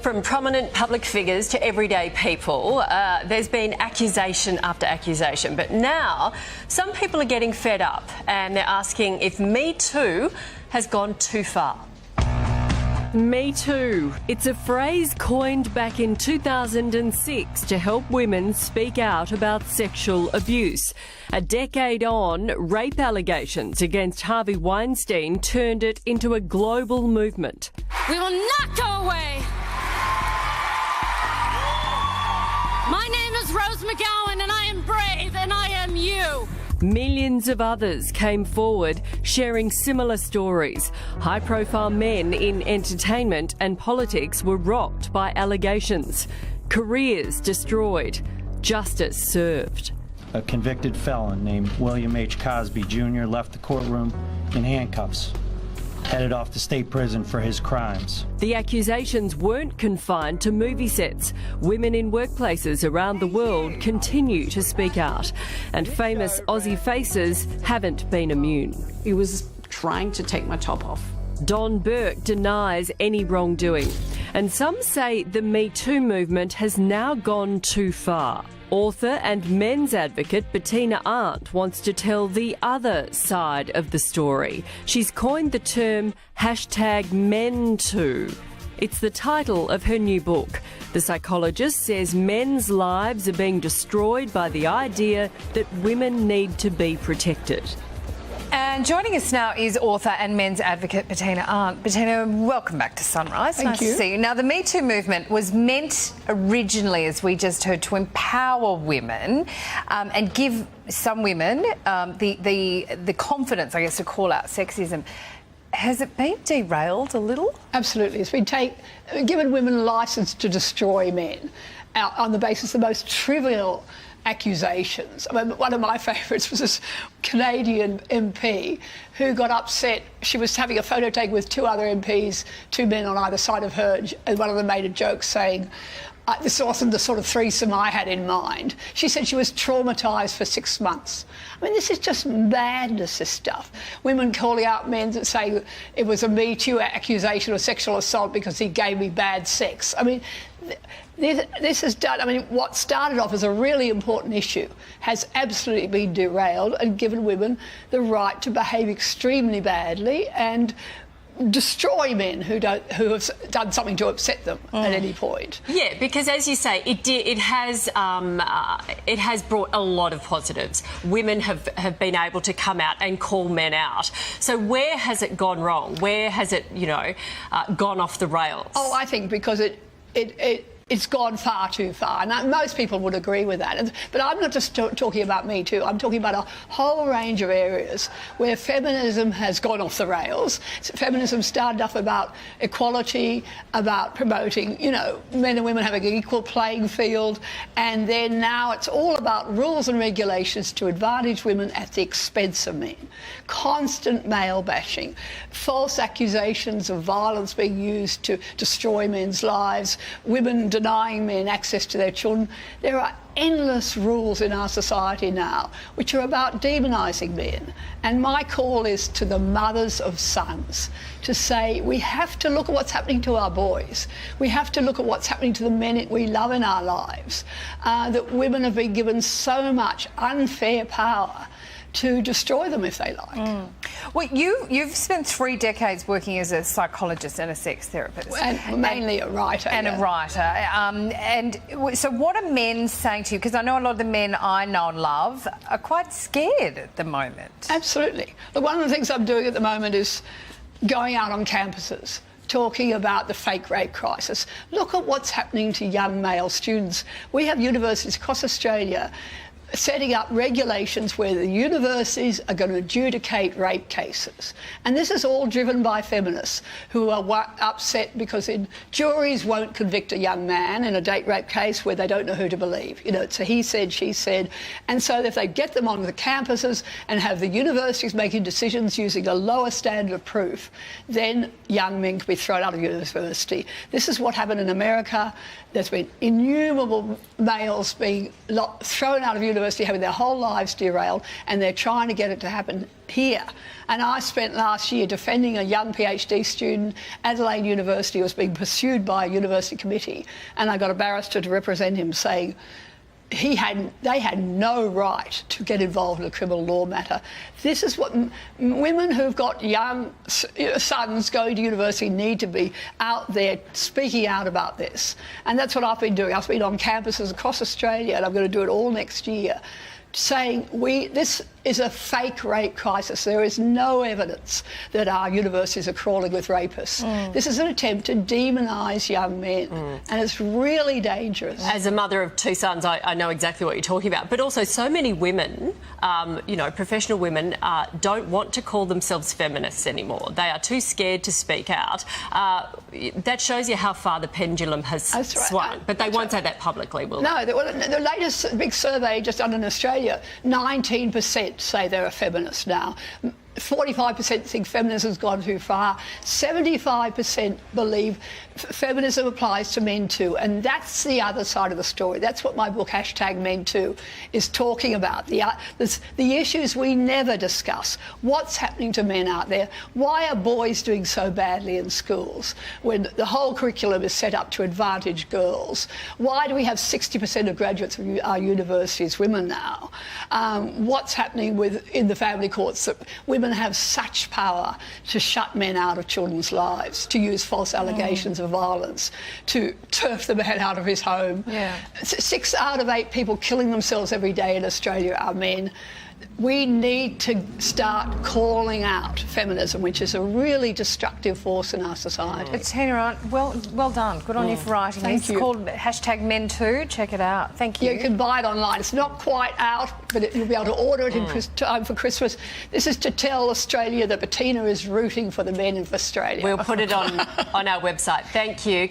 From prominent public figures to everyday people, there's been accusation after accusation. But now some people are getting fed up and they're asking if Me Too has gone too far. Me Too. It's a phrase coined back in 2006 to help women speak out about sexual abuse. A decade on, rape allegations against Harvey Weinstein turned it into a global movement. We will not go away. My name is Rose McGowan and I am brave and I am you. Millions of others came forward sharing similar stories. High-profile men in entertainment and politics were rocked by allegations. Careers destroyed. Justice served. A convicted felon named William H. Cosby Jr. left the courtroom in handcuffs, headed off to state prison for his crimes. The accusations weren't confined to movie sets. Women in workplaces around the world continue to speak out, and famous Aussie faces haven't been immune. He was trying to take my top off. Don Burke denies any wrongdoing, and some say the Me Too movement has now gone too far. Author and men's advocate Bettina Arndt wants to tell the other side of the story. She's coined the term #MENTOO. It's the title of her new book. The psychologist says men's lives are being destroyed by the idea that women need to be protected. And joining us now is author and men's advocate Bettina Arndt. Bettina, welcome back to Sunrise. Thank you. Nice to see you. Now, the Me Too movement was meant originally, as we just heard, to empower women and give some women the confidence, I guess, to call out sexism. Has it been derailed a little? Absolutely. It's been given women a licence to destroy men on the basis of the most trivial accusations. I mean, one of my favourites was this Canadian MP who got upset. She was having a photo taken with two other MPs, two men on either side of her, and one of them made a joke saying, this wasn't the sort of threesome I had in mind. She said she was traumatised for 6 months. I mean, this is just madness, this stuff. Women calling out men that say it was a Me Too accusation of sexual assault because he gave me bad sex. I mean, this has done, I mean, what started off as a really important issue has absolutely been derailed and given women the right to behave extremely badly and destroy men who have done something to upset them at any point. Yeah, because as you say, it has brought a lot of positives. Women have been able to come out and call men out. So where has it gone wrong? Where has it, gone off the rails? Oh, I think because it's gone far too far. And most people would agree with that. But I'm not just talking about Me Too. I'm talking about a whole range of areas where feminism has gone off the rails. Feminism started off about equality, about promoting, men and women having an equal playing field. And then now it's all about rules and regulations to advantage women at the expense of men. Constant male bashing, false accusations of violence being used to destroy men's lives, women denying men access to their children. There are endless rules in our society now which are about demonising men. And my call is to the mothers of sons to say we have to look at what's happening to our boys. We have to look at what's happening to the men we love in our lives. That women have been given so much unfair power to destroy them if they like. Well, you've spent 3 decades working as a psychologist and a sex therapist. And mainly a writer. And a writer. And so what are men saying to you? Because I know a lot of the men I know and love are quite scared at the moment. Absolutely. Look, one of the things I'm doing at the moment is going out on campuses, talking about the fake rape crisis. Look at what's happening to young male students. We have universities across Australia setting up regulations where the universities are going to adjudicate rape cases. And this is all driven by feminists who are upset because juries won't convict a young man in a date rape case where they don't know who to believe. It's a he said, she said. And so if they get them onto the campuses and have the universities making decisions using a lower standard of proof, then young men can be thrown out of university. This is what happened in America. There's been innumerable males being thrown out of university university having their whole lives derailed, and they're trying to get it to happen here. And I spent last year defending a young PhD student, Adelaide University, who was being pursued by a university committee, and I got a barrister to represent him saying they had no right to get involved in a criminal law matter. This is what women who've got young sons going to university need to be out there speaking out about this. And that's what I've been doing. I've been on campuses across Australia, and I'm going to do it all next year, saying this is a fake rape crisis. There is no evidence that our universities are crawling with rapists. This is an attempt to demonise young men, and it's really dangerous. As a mother of two sons, I know exactly what you're talking about, but also so many women, professional women, don't want to call themselves feminists anymore. They are too scared to speak out. That shows you how far the pendulum has swung. But they won't say that publicly, will they? No, the latest big survey just done in Australia, 19% say they're a feminist now. 45% think feminism has gone too far. 75% believe feminism applies to men too. And that's the other side of the story. That's what my book, #MENTOO, is talking about. The issues we never discuss. What's happening to men out there? Why are boys doing so badly in schools when the whole curriculum is set up to advantage girls? Why do we have 60% of graduates of our universities women now? What's happening in the family courts that women have such power to shut men out of children's lives, to use false allegations of violence, to turf the man out of his home. 6 out of 8 people killing themselves every day in Australia are men. We need to start calling out feminism, which is a really destructive force in our society. Bettina Arndt, well done. Good on you for writing this. It's called #MENTOO. Check it out. Thank you. Yeah, you can buy it online. It's not quite out, but you'll be able to order it in time for Christmas. This is to tell Australia that Bettina is rooting for the men of Australia. We'll put it on our website. Thank you.